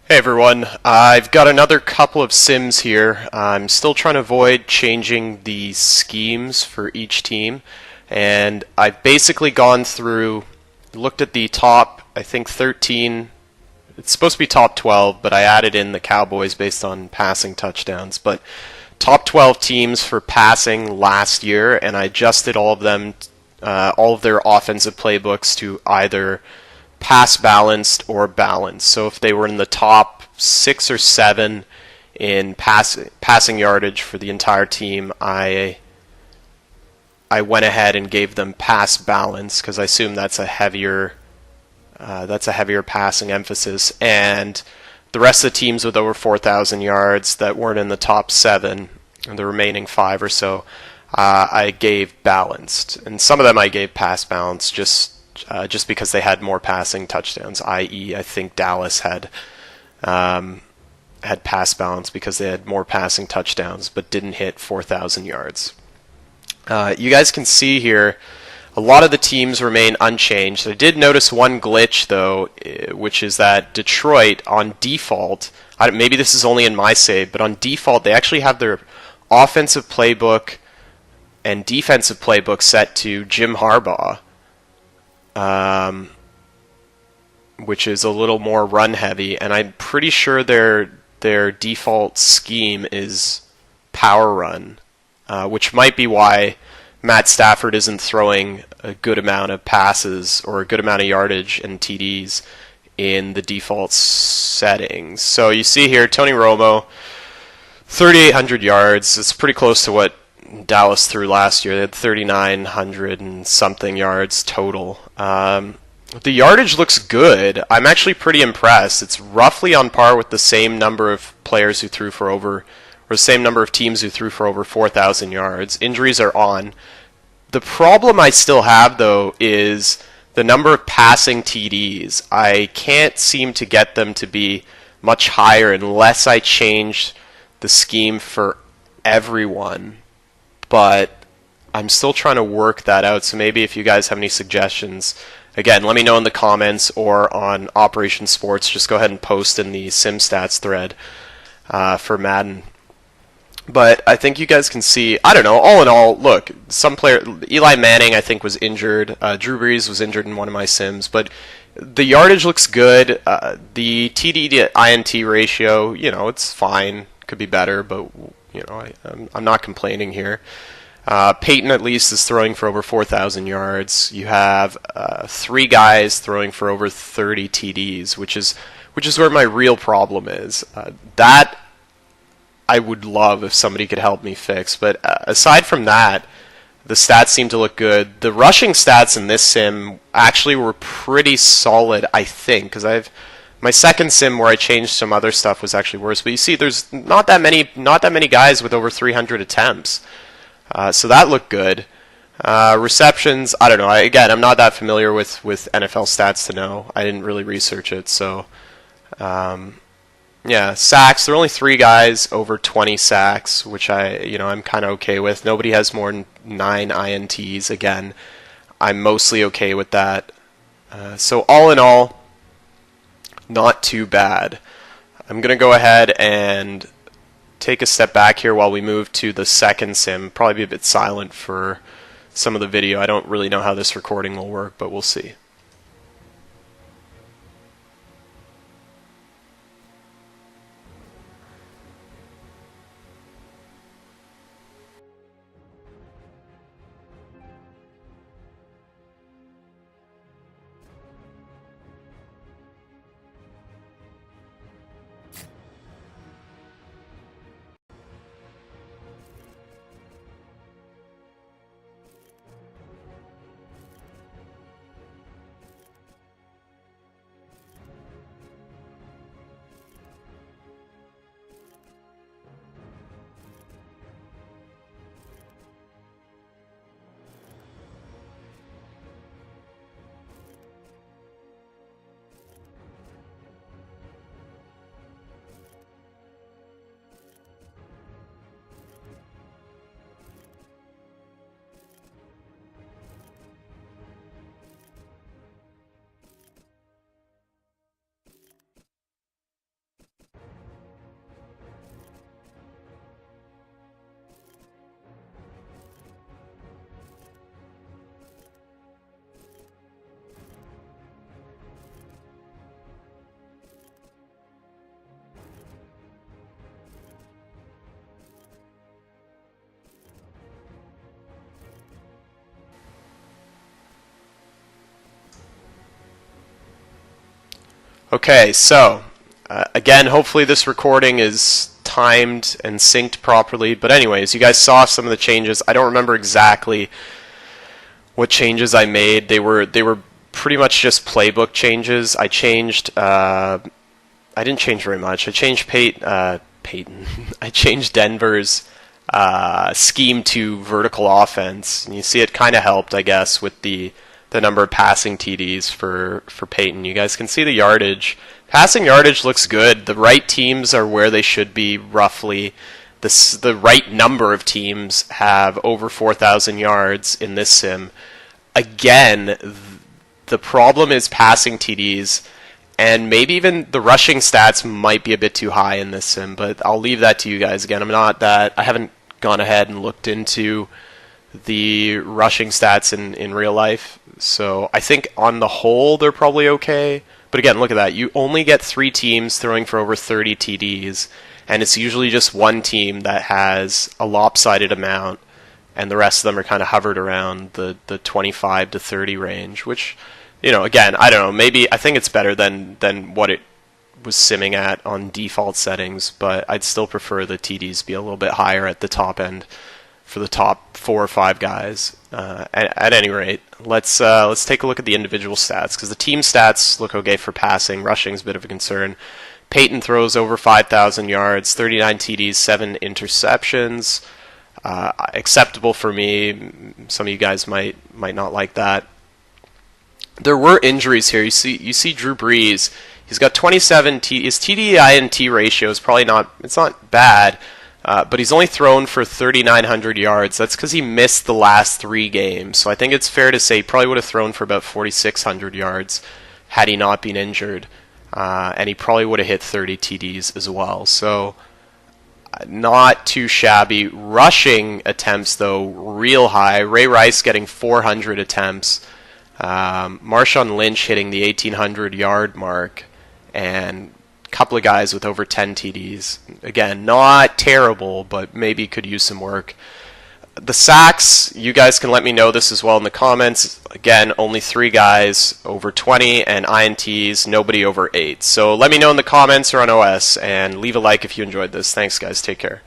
Hey everyone, I've got another couple of sims here. I'm still trying to avoid changing the schemes for each team, and I've basically gone through, looked at the top, I think 13, it's supposed to be top 12, but I added in the Cowboys based on passing touchdowns, but top 12 teams for passing last year, and I adjusted all of them, all of their offensive playbooks to either pass balanced or balanced. So if they were in the top 6 or 7 in passing yardage for the entire team, I went ahead and gave them pass balance because I assume that's a heavier passing emphasis. And the rest of the teams with over 4,000 yards that weren't in the top 7, and the remaining 5 or so, I gave balanced, and some of them I gave pass balanced just because they had more passing touchdowns. I.e., I think Dallas had pass balance because they had more passing touchdowns, but didn't hit 4,000 yards. You guys can see here, a lot of the teams remain unchanged. I did notice one glitch though, which is that Detroit on default, maybe this is only in my save, but on default they actually have their offensive playbook and defensive playbook set to Jim Harbaugh. Which is a little more run heavy, and I'm pretty sure their default scheme is power run, which might be why Matt Stafford isn't throwing a good amount of passes or a good amount of yardage and TDs in the default settings. So you see here, Tony Romo, 3,800 yards. It's pretty close to what Dallas threw last year. They had 3,900 and something yards total. The yardage looks good. I'm actually pretty impressed. It's roughly on par with the same number of players who threw for over, or the same number of teams who threw for over 4,000 yards. Injuries are on. The problem I still have, though, is the number of passing TDs. I can't seem to get them to be much higher unless I change the scheme for everyone. But I'm still trying to work that out, so maybe if you guys have any suggestions, again, let me know in the comments or on Operation Sports. Just go ahead and post in the SimStats thread for Madden. But I think you guys can see, I don't know, all in all, look, Eli Manning I think was injured, Drew Brees was injured in one of my Sims, but the yardage looks good, the TD to INT ratio, it's fine, could be better, but I'm not complaining here. Peyton at least is throwing for over 4,000 yards. You have 3 guys throwing for over 30 TDs, which is where my real problem is. That I would love if somebody could help me fix. But aside from that, the stats seem to look good. The rushing stats in this sim actually were pretty solid, I think, because my second sim where I changed some other stuff was actually worse. But you see, there's not that many guys with over 300 attempts. So that looked good. Receptions, I don't know. I'm not that familiar with NFL stats to know. I didn't really research it. So, sacks. There are only 3 guys over 20 sacks, which I'm kind of okay with. Nobody has more than 9 INTs. Again, I'm mostly okay with that. So all in all, not too bad. I'm going to go ahead and take a step back here while we move to the second sim. Probably be a bit silent for some of the video. I don't really know how this recording will work, but we'll see. Okay, so again, hopefully this recording is timed and synced properly. But anyways, you guys saw some of the changes. I don't remember exactly what changes I made. They were pretty much just playbook changes. I changed. I didn't change very much. I changed Peyton. I changed Denver's scheme to vertical offense, and you see it kind of helped, I guess, with the number of passing TDs for Peyton. You guys can see the yardage. Passing yardage looks good. The right teams are where they should be, roughly. The right number of teams have over 4,000 yards in this sim. Again, the problem is passing TDs, and maybe even the rushing stats might be a bit too high in this sim, but I'll leave that to you guys. Again, I haven't gone ahead and looked into the rushing stats in real life, so I think on the whole they're probably okay. But again, look at that. You only get 3 teams throwing for over 30 TDs, and it's usually just one team that has a lopsided amount, and the rest of them are kind of hovered around the 25 to 30 range, which, again, I don't know. Maybe I think it's better than what it was simming at on default settings, but I'd still prefer the TDs be a little bit higher at the top end for the top 4 or 5 guys. At any rate, let's take a look at the individual stats, because the team stats look okay for passing. Rushing's a bit of a concern. Peyton throws over 5,000 yards, 39 TDs, 7 interceptions. Acceptable for me. Some of you guys might not like that. There were injuries here. You see Drew Brees. He's got 27 his TD-INT ratio is probably not bad, but he's only thrown for 3,900 yards. That's because he missed the last 3 games. So I think it's fair to say he probably would have thrown for about 4,600 yards had he not been injured, and he probably would have hit 30 TDs as well. So not too shabby. Rushing attempts, though, real high. Ray Rice getting 400 attempts. Marshawn Lynch hitting the 1,800-yard mark, and a couple of guys with over 10 TDs. Again, not terrible, but maybe could use some work. The sacks, you guys can let me know this as well in the comments. Again, only 3 guys over 20, and INTs, nobody over 8. So let me know in the comments or on OS, and leave a like if you enjoyed this. Thanks, guys. Take care.